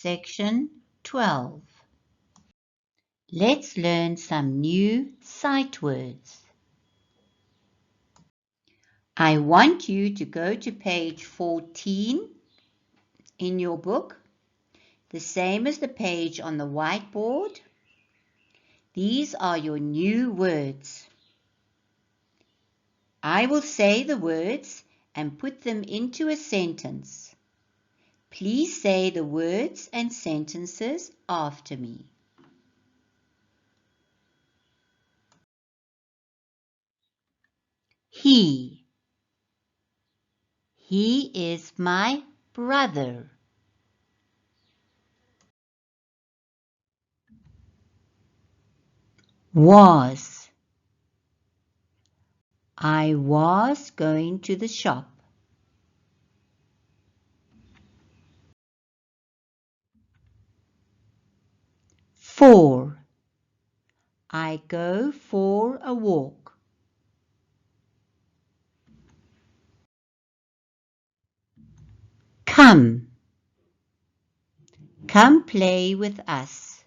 Section 12. Let's learn some new sight words. I want you to go to page 14 in your book, the same as the page on the whiteboard. These are your new words. I will say the words and put them into a sentence. Please say the words and sentences after me. He. He is my brother. Was. I was going to the shop. For. I go for a walk. Come. Come play with us.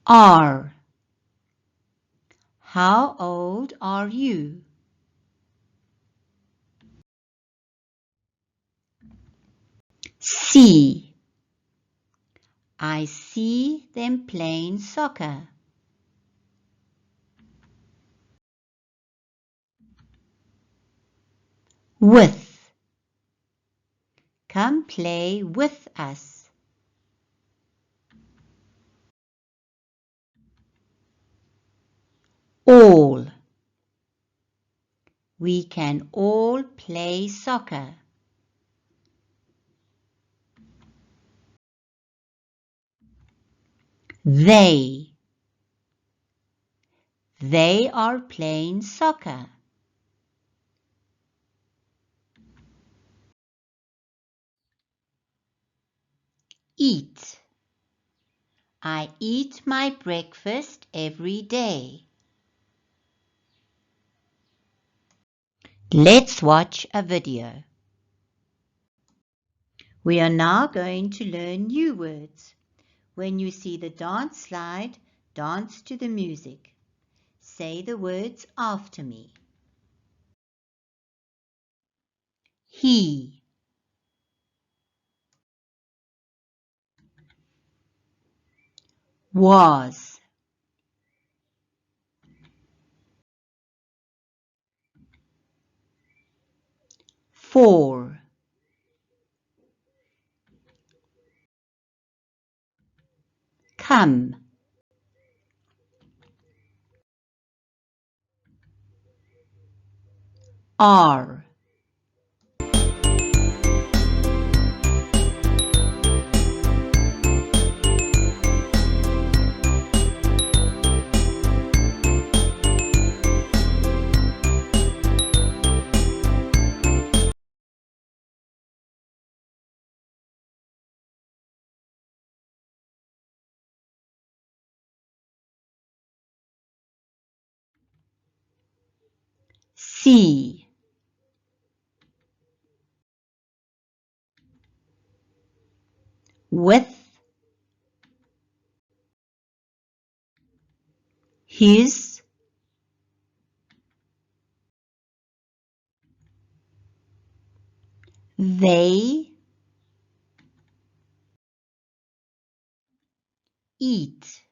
Are. How old are you? See. I see them playing soccer. With. Come play with us. All. We can all play soccer. They. They are playing soccer. Eat. I eat my breakfast every day. Let's watch a video. We are now going to learn new words. When you see the dance slide, dance to the music. Say the words after me. He. Was. For. Come. Are. See. With. His. They. Eat.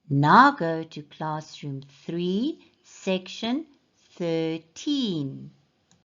Now go to classroom 3, section 13.